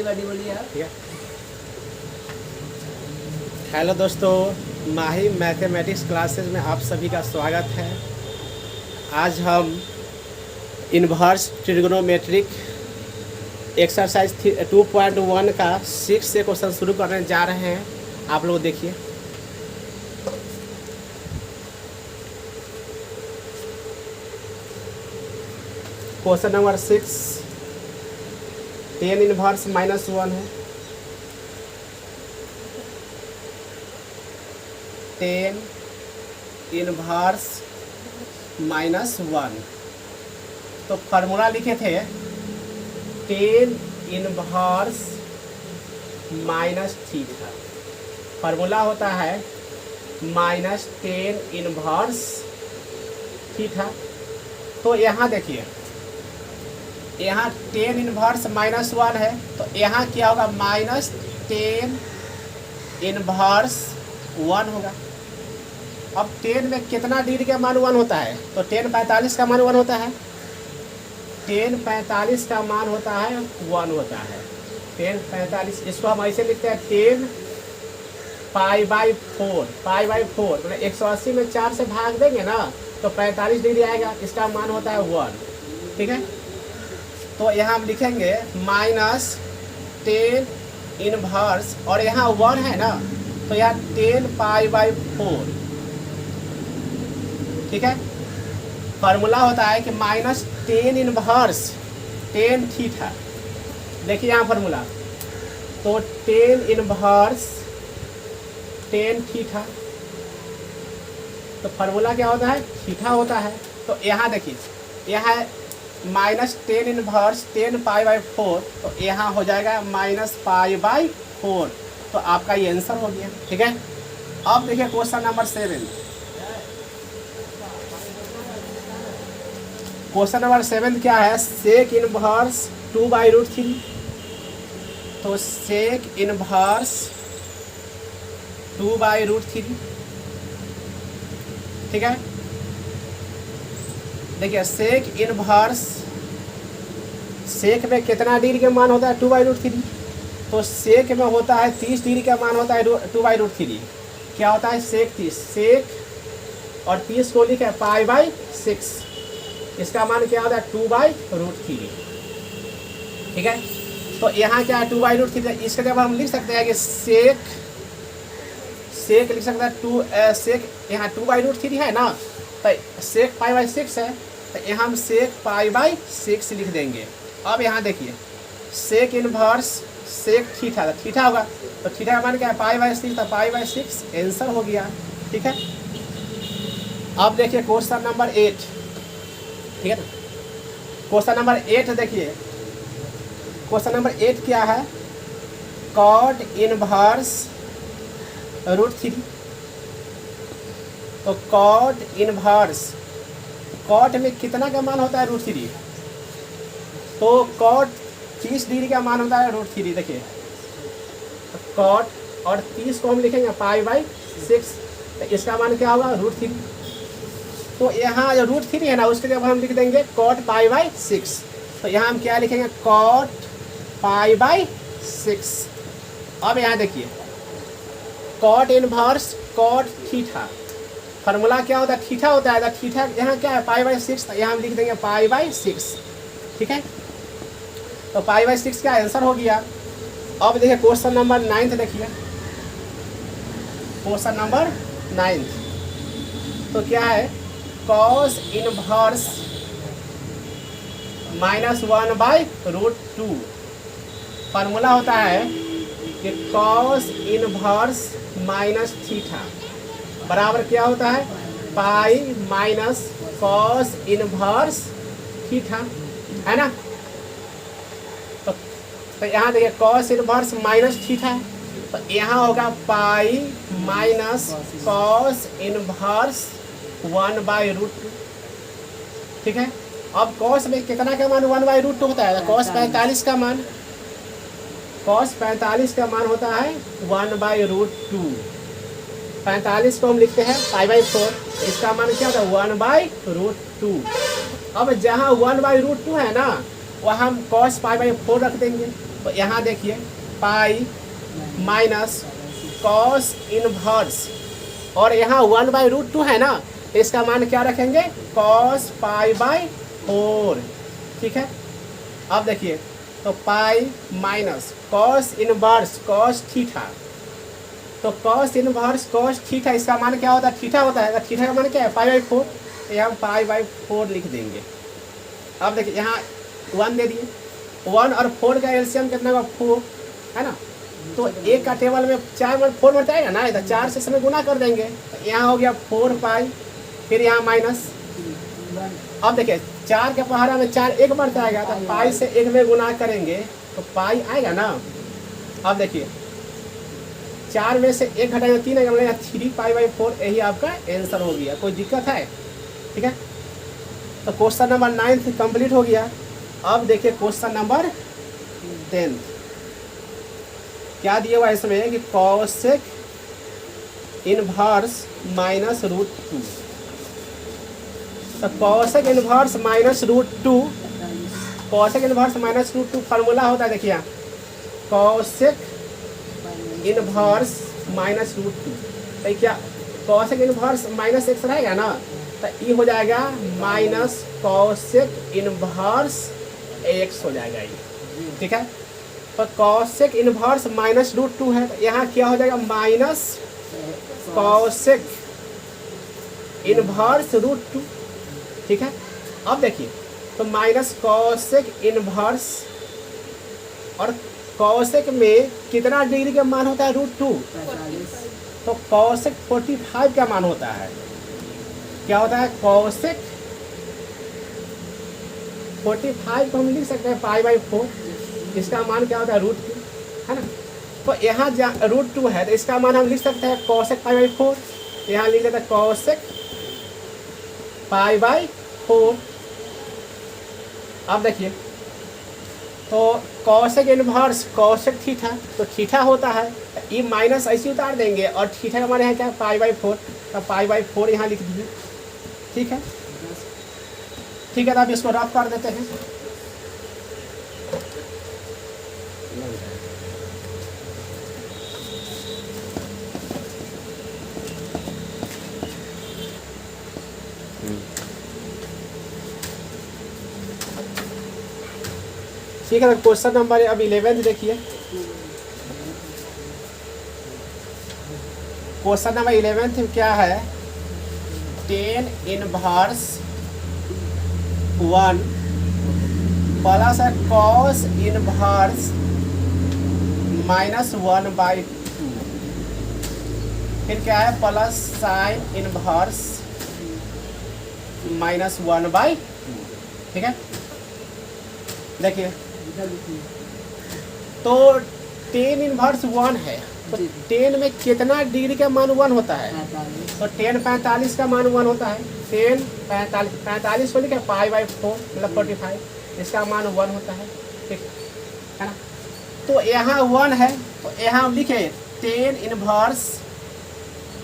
गाड़ी बोलिए आप। ठीक है। हेलो दोस्तों, माही मैथमेटिक्स क्लासेस में आप सभी का स्वागत है। आज हम इन्वर्स ट्रिग्नोमेट्रिक एक्सरसाइज 2.1 का 6 से क्वेश्चन शुरू करने जा रहे हैं। आप लोग देखिए। क्वेश्चन नंबर 6 10 इन्वर्स -1 है। 10 इन्वर्स -1 तो फार्मूला लिखे थे 10 इन्वर्स माइनस थीटा। फार्मूला होता है -10 इन्वर्स थीटा। तो यहाँ देखिए, यहाँ 10 इन्वर्स -1 है, तो यहाँ क्या होगा -10 इन्वर्स 1 होगा। अब 10 में कितना डिग्री का मान 1 होता है? तो 10 45 का मान 1 होता है। 10 45 का मान होता है 1 होता है। 10 45 इसको हम ऐसे लिखते हैं 10 π/4 मतलब 180 में 4 से भाग देंगे ना तो 45 डिग्री आएगा। इसका मान होता है 1। ठीक है, तो यहाँ हम लिखेंगे -10 इन्वर्स और यहाँ 1 है ना, तो यहाँ 10 π/4। ठीक है, फार्मूला होता है कि -10 इन्वर्स 10 थीटा। देखिए यहाँ फार्मूला, तो 10 इन्वर्स 10 थीटा, तो फार्मूला क्या होता है? थीटा होता है। तो यहाँ देखिए, यहाँ -10 इन्वर्स 10 π/4, तो यहाँ हो जाएगा -π/4। तो आपका ये आंसर हो गया। ठीक है, अब देखिए क्वेश्चन नंबर 7। क्वेश्चन नंबर 7 क्या है? Sec inverse 2/√3। तो सेक इन्वर्स 2/√3। ठीक है, देखिए सेक इन्वर्स, सेक में कितना डिग्री का मान होता है? 2/√3। तो सेक में होता है 30 डिग्री का मान होता है 2/√3। क्या होता है? सेक 30, सेक और 30 को लिखे π/6। इसका मान क्या होता है? 2/√3। ठीक है, तो यहाँ क्या है? 2/√3। इसका जब हम लिख सकते हैं कि सेक लिख सकते हैं सेक, यहाँ 2/√3 है ना, तो सेक π/6 है, तो यहाँ हम सेक π/6 लिख देंगे। अब यहाँ देखिए, सेक इन्वर्स सेक थीटा, तो थीटा होगा, तो थीटा का मान क्या है? π/6, तो π/6 आंसर हो गया। ठीक है, अब देखिए क्वेश्चन नंबर 8। ठीक है ना, क्वेश्चन नंबर 8 देखिए। क्वेश्चन नंबर 8 क्या है? Cot inverse √3। तो कॉट इन्वर्स, कॉट में कितना का मान होता है? √3। तो कॉट 30 डिग्री का मान होता है √3। देखिए, कॉट और 30 को हम लिखेंगे π/6, तो इसका मान क्या होगा? √3। तो यहाँ जो √3 है ना, उसके जब हम लिख देंगे कॉट π/6, तो यहाँ हम क्या लिखेंगे? कॉट π/6। अब यहाँ देखिए, cot inverse cot theta, formula क्या होता है? थीटा होता है। तो थीटा यहाँ क्या है? π/6, तो यहाँ हम लिख देंगे π/6। ठीक है, तो π/6 का आंसर हो गया। अब देखिए क्वेश्चन नंबर 9 देखिए। क्वेश्चन नंबर 9 तो क्या है? Cos inverse -1/√2। फार्मूला होता है कि कॉस इन्वर्स माइनस थीटा बराबर क्या होता है? Pi minus cos inverse theta, है ना। तो यहाँ देखिए कॉस इन्वर्स माइनस थीटा है, तो यहाँ होगा पाई माइनस कॉस इन्वर्स 1/√2। ठीक है, अब कॉस में कितना का मान 1/√2 होता है? कॉस 45 का मान, कॉस 45 का मान होता है 1/√2। 45 को हम लिखते हैं π/4, इसका मान क्या होता है? 1/√2। अब जहाँ 1/√2 है ना, वहाँ हम cos π/4 रख देंगे। तो यहाँ देखिए पाई माइनस कॉस इनवर्स, और यहाँ 1/√2 है ना, तो इसका मान क्या रखेंगे, कॉस पाई/4। ठीक है, अब देखिए तो pi minus cos inverse cos theta, तो कॉस इनवर्स कॉस थीटा इसका मान क्या होता है, थीटा होता है, थीटा का मान क्या है पाई/4, तो यहाँ पाई/4 लिख देंगे। अब देखिए यहाँ 1 दे दिए, 1 और 4 का एलसीएम कितना होगा 4 है ना, तो एक का टेबल में 4 मरता है ना, इधर 4 से समय गुना कर देंगे, तो यहाँ हो गया 4 पाई, फिर यहाँ माइनस। अब देखिए 4 के पहाड़ा में 4 एक बार आएगा, तो पाई से 1 में गुना करेंगे तो पाई आएगा ना। अब देखिए 4 में से 1 घटाएंगे 3 आएगा, मतलब 3 पाई/4, यही आपका आंसर हो गया। कोई दिक्कत है? ठीक है, तो क्वेश्चन नंबर 9 कंप्लीट हो गया। अब देखिए क्वेश्चन नंबर 10 क्या दिया हुआ है इसमें कि कॉसेक इनवर्स -√2, तो cosec inverse -√2, cosec inverse -√2 formula होता है, देखिए कॉसेक इनवर्स -√2, तो क्या कॉसेक इनवर्स -x रहेगा ना, तो ये हो जाएगा माइनस कॉसेक इनवर्स x हो जाएगा ये। ठीक है, तो कॉसेक इनवर्स -√2 है, तो यहाँ क्या हो जाएगा माइनस कॉसेक इनवर्स √2। ठीक है, अब देखिए तो माइनस कॉसेक इनवर्स, और कॉसेक में कितना डिग्री का मान होता है √2, तो कॉसेक 45 का मान होता है। क्या होता है कॉसेक 45 को हम लिख सकते हैं पाई/4, इसका मान क्या होता है √2 है ना, तो यहाँ √2 है तो इसका मान हम लिख सकते हैं कॉसेक पाई/4, यहाँ लिख देते हैं कॉसेक पाई/4। अब देखिए तो कॉसेक इनवर्स कॉसेक थीटा, तो थीटा होता है, ये माइनस ऐसे उतार देंगे, और थीटा का मान है क्या पाई/4, तो पाई/4 यहाँ लिख दीजिए। ठीक है, ठीक है, तो आप इसको रफ कर देते हैं। ठीक है, तो क्वेश्चन नंबर अब 11 देखिए। क्वेश्चन नंबर 11 क्या है, tan inverse 1 plus cos inverse -1/2, फिर क्या है प्लस साइन इनवर्स -1/2। ठीक है, देखिए तो tan इनवर्स 1 है, तो tan में कितना डिग्री का मान 1 होता है, तो tan 45 का मान 1 होता है, tan 45 को लिखे पाई/4 मतलब 45, इसका मान 1 होता है। ठीक है ना, तो यहाँ 1 है, तो यहाँ हम लिखे tan इनवर्स,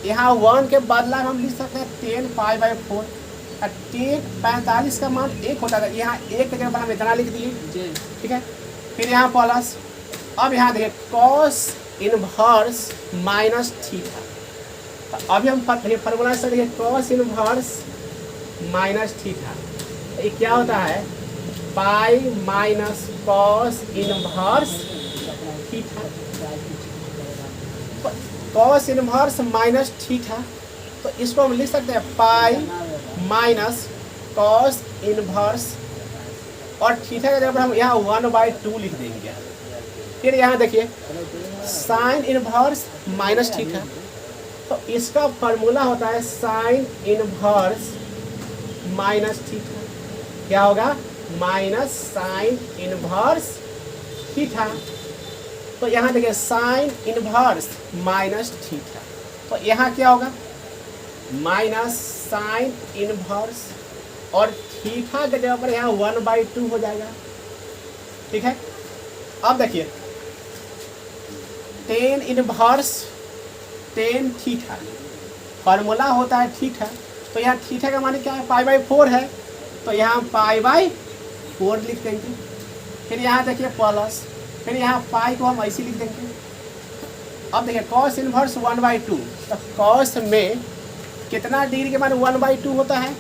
यहाँ 1 के बदला हम लिख सकते हैं tan पाई/4, tan 45 का मान 1 होता है, यहाँ 1 के जगह पर हम इतना लिख दिए। ठीक है, फिर यहाँ प्लस, अब यहाँ देखिए कॉस इनवर्स माइनस थीटा, तो अभी हम फार्मूला से देखिए कॉस इनवर्स माइनस थीटा, ये क्या होता है pi minus cos inverse theta, cos inverse minus theta, तो इसको हम लिख सकते हैं पाई माइनस कॉस इनवर्स, और थीटा का जगह पर हम यहाँ 1/2 लिख देंगे। फिर यहाँ देखिए साइन इनवर्स माइनस थीटा, तो इसका फार्मूला होता है साइन इनवर्स माइनस थीटा, क्या होगा माइनस साइन इनवर्स थीटा, तो यहाँ देखिए साइन इनवर्स माइनस थीटा, तो यहाँ क्या होगा माइनस साइन इनवर्स, और थीटा के जगह पर यहाँ 1/2 हो जाएगा। ठीक है, अब देखिए tan inverse tan theta, formula होता है थीटा, तो यहाँ थीटा का मान क्या है पाई/4 है, तो यहाँ पाई/4 लिख देंगे। फिर यहाँ देखिए प्लस, फिर यहाँ पाई को हम ऐसे लिख देंगे। अब देखिए कॉस इनवर्स 1/2, तो कॉस में कितना डिग्री के मान 1/2 होता है,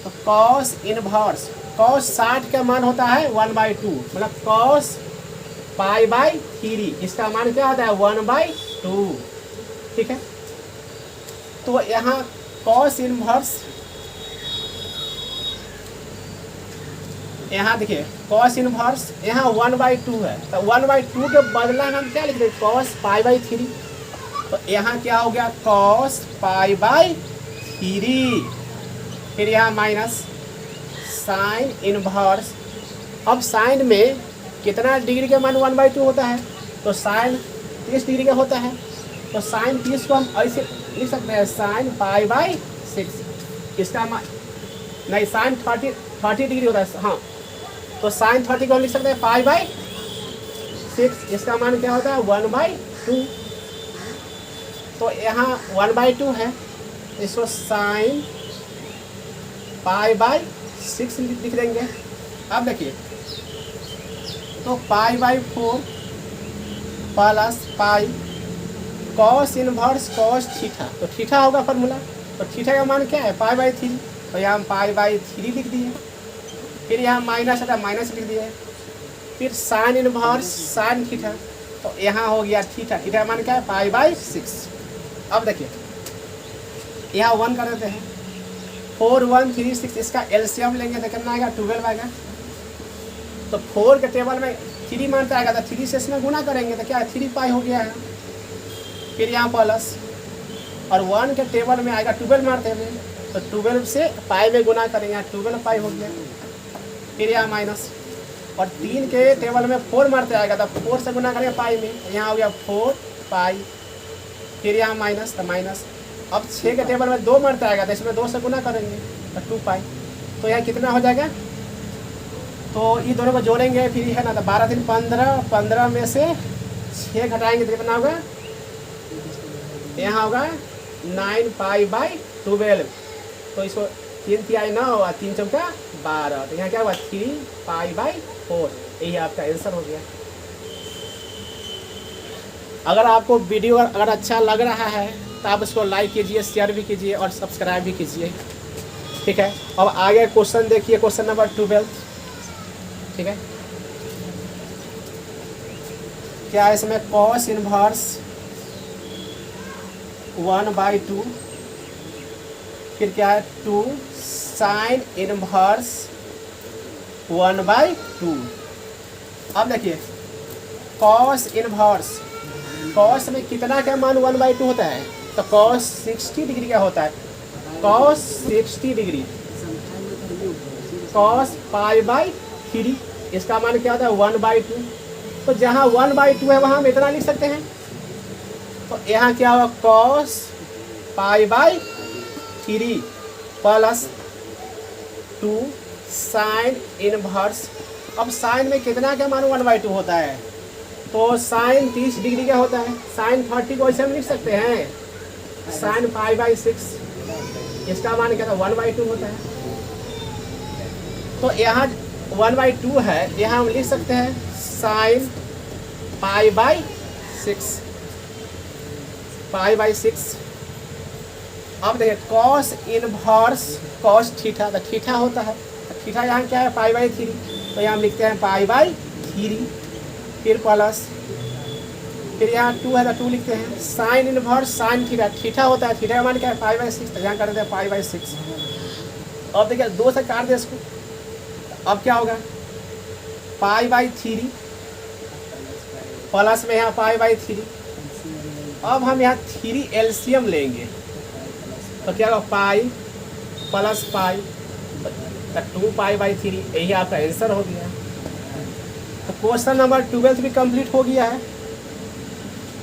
तो कॉस इनवर्स कॉस 60 का मान होता है 1/2, मतलब कॉस π/3, इसका मान क्या होता है 1/2, ठीक है। तो यहाँ कॉस इनवर्स, यहाँ देखिए कॉस इनवर्स यहाँ 1/2 है, तो 1/2 के बदला हम क्या लिख दें कॉस π/3, तो यहाँ क्या हो गया कॉस π/3, फिर यहाँ माइनस साइन इनवर्स। अब साइन में कितना डिग्री का मान 1/2 होता है, तो साइन 30 डिग्री का होता है, तो साइन 30 को हम ऐसे लिख सकते हैं साइन π/6, इसका मान नहीं साइन 30 डिग्री होता है, हाँ, तो साइन 30 को हम लिख सकते हैं π/6, इसका मान क्या होता है 1/2, तो यहाँ 1/2 है, इसको साइन π/6 लिख देंगे। अब देखिए तो π/4 plus pi cos inverse cos theta, तो थीटा होगा फार्मूला, तो थीटा का मान क्या है π/3, तो यहाँ हम π/3 लिख दिए, फिर यहाँ माइनस है माइनस लिख दिए, फिर साइन इनवर्स साइन थीटा, तो यहाँ हो गया थीटा, थीटा का मान क्या है π/6। अब देखिए यहाँ 1 कर देते हैं, 4 1 3 6, इसका एलसीएम लेंगे तो कितना आएगा 12 आएगा, तो 4 के टेबल में 3 मानता आएगा, तो 3 से इसमें गुना करेंगे तो क्या है 3 पाई हो गया है, फिर यहाँ प्लस, और 1 के टेबल में आएगा 12 मारते हुए, तो 12 से पाई में गुना करेंगे, यहाँ 12 पाई हो गया, फिर यहाँ माइनस, और 3 के टेबल में 4 मारते आएगा, तो 4 से गुना करेंगे पाई में, यहाँ हो गया 4 पाई, फिर यहाँ माइनस, तो माइनस, अब 6 के टेबल में 2 मारते आएगा, तो इसमें 2 से गुना करेंगे तो 2 पाई, तो यहाँ कितना हो जाएगा, तो ये दोनों को जोड़ेंगे फिर है ना, तो 12 3 15, 15 में से 6 घटाएंगे तो कितना होगा, यहाँ होगा 9 π/12, तो इसको 3 तिहाई 9 और 3 चौका 12, तो यहाँ क्या हुआ 3 π/4, यही आपका आंसर हो गया। अगर आपको वीडियो अगर अच्छा लग रहा है तो आप इसको लाइक कीजिए, शेयर भी कीजिए और सब्सक्राइब भी कीजिए, ठीक है। अब आगे क्वेश्चन देखिए, क्वेश्चन नंबर 12, ठीक है। क्या है इसमें कॉस इनवर्स 1/2, फिर क्या है 2 साइन इनवर्स 1/2। अब देखिए कॉस इनवर्स, कॉस में कितना का मान 1/2 होता है, तो कॉस 60 डिग्री का होता है, कॉस 60 डिग्री, कॉस π/3, इसका मान क्या होता है 1/2, तो जहाँ 1/2 है वहाँ हम इतना लिख सकते हैं, तो यहाँ क्या होगा कॉस π/3 प्लस 2 साइन इनवर्स। अब साइन में कितना का मान 1/2 होता है, तो साइन 30 डिग्री का होता है, साइन 30 को ऐसे हम लिख सकते हैं साइन π/6, इसका मान क्या था 1/2 होता है, तो यहाँ 1/2 है, यहाँ हम लिख सकते हैं साइन π/6। अब देखिए कॉस इनवर्स कॉस थीटा, तो थीटा होता है, थीटा यहाँ क्या है π/3, तो यहाँ हम लिखते हैं π/3, फिर प्लस, फिर यहाँ 2 है तो 2 लिखते हैं, sine inverse sine theta, theta होता है, थीटा का मान क्या है π/6, तो यहाँ कर देते हैं π/6। अब देखिए 2 से काट दे इसको, अब क्या होगा π/3 प्लस में यहाँ π/3, अब हम यहाँ 3 एलसीएम लेंगे, तो क्या होगा पाई प्लस पाई, तो 2 π/3, यही आपका आंसर हो गया। तो क्वेश्चन नंबर 12 भी कंप्लीट हो गया है।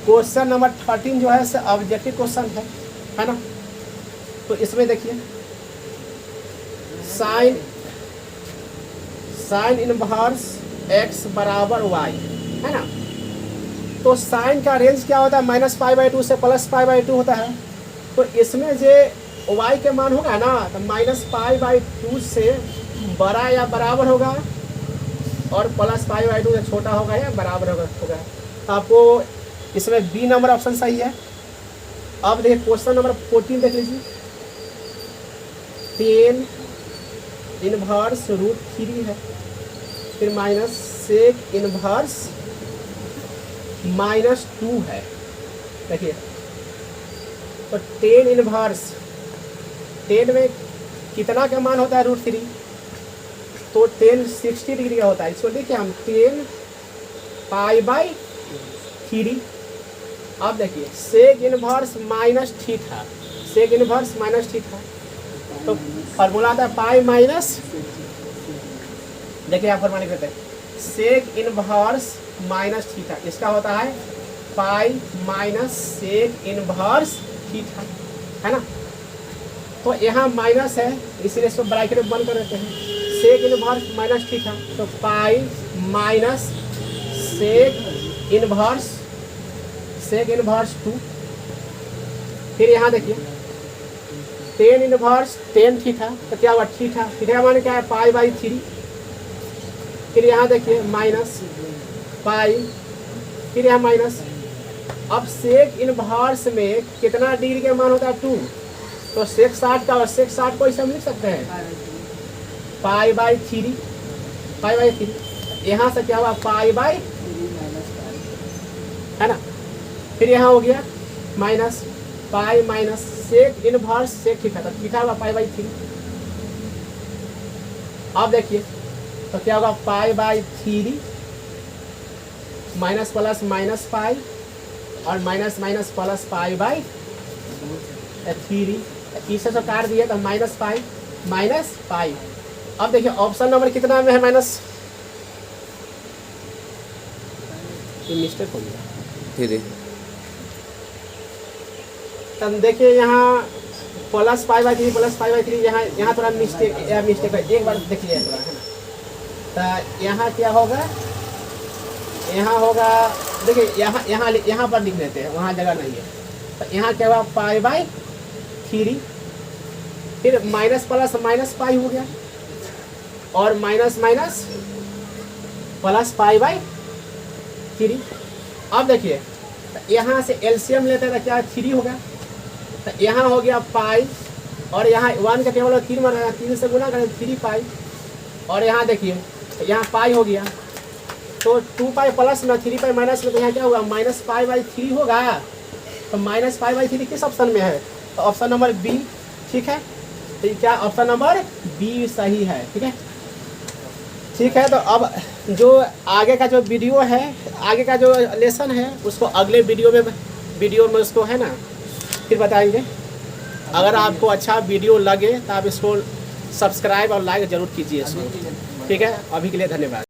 क्वेश्चन नंबर 13 जो है ऑब्जेक्टिव क्वेश्चन है ना, तो इसमें देखिए साइन इनवर्स x बराबर y है ना, तो साइन का रेंज क्या होता है -π/2 से +π/2 होता है, तो इसमें जो y के मान होगा ना, तो -π/2 से बड़ा या बराबर होगा और प्लस पाई बाई 2 छोटा होगा या बराबर होगा। आपको इसमें बी नंबर ऑप्शन सही है। अब देखिए क्वेश्चन नंबर 14 देख लीजिए। 10 इनवर्स रूट 3 है, फिर माइनस सेक इनवर्स -2 है। देखिए तो 10 इनवर्स 10 में कितना का मान होता है √3, तो 10 60 डिग्री का होता है। इसको देखिए हम 10 पाई बाई 3। अब देखिए सेक इनवर्स -θ, सेक इनवर्स -θ, तो फार्मूला आता है पाई माइनस, देखिए आप फॉर्मूला कहते हैं सेक इनवर्स -θ, इसका होता है पाई माइनस सेक इनवर्स θ, है ना। तो यहाँ माइनस है इसलिए इसको ब्रैकेट में बंद कर देते हैं। सेक इनवर्स -θ, तो पाई माइनस सेक इनवर्स 2। फिर यहाँ देखिए 10 इनवर्स 10θ, तो क्या हुआ थीटा माने क्या है पाई बाई 3। फिर यहाँ देखिए माइनस पाई, फिर यहाँ माइनस। अब सेक इनवर्स में कितना डिग्री का मान होता है 2, तो सेक 60 का, और सेक 60 को इसे हम लिख सकते हैं पाई बाई 3। यहाँ से क्या हुआ पाई बाई, है ना। फिर यहाँ हो गया minus pi minus sec inverse sec theta, तो थीटा होगा पाई बाई 3। अब देखिए तो क्या होगा pi by 3 minus plus minus pi, और minus minus plus pi by 3। इसे तो काट दिया तो माइनस पाई। अब देखिए ऑप्शन नंबर कितना में है माइनस, ये मिस्टेक हो गया। तब देखिए यहाँ प्लस पाई बाई 3 यहाँ थोड़ा मिस्टेक है, एक बार देखिए थोड़ा, है ना। तो यहाँ क्या होगा, यहाँ होगा देखिए यहाँ पर लिख देते हैं, वहाँ जगह नहीं है। तो यहाँ क्या हुआ पाई बाई 3, फिर माइनस प्लस माइनस पाई हो गया, और minus minus plus pi by 3। अब देखिए यहाँ से एलसीएम लेते हैं तो क्या 3 होगा, तो यहाँ हो गया पाई, और यहाँ 1 का टेबल 3 बना है, 3 से गुना करें 3 पाई, और यहाँ देखिए यहाँ पाई हो गया, तो 2 पाई प्लस में 3 पाई माइनस में, तो यहाँ क्या होगा माइनस पाई बाई 3 होगा। तो माइनस पाई बाई 3 किस ऑप्शन में है, तो ऑप्शन नंबर बी, ठीक है। तो क्या ऑप्शन नंबर बी सही है, ठीक है। तो अब जो आगे का जो वीडियो है, आगे का जो लेसन है, उसको अगले वीडियो में उसको, है ना, फिर बताएंगे। अगर आपको अच्छा वीडियो लगे तो आप इसको सब्सक्राइब और लाइक ज़रूर कीजिए इसको, ठीक है। अभी के लिए धन्यवाद।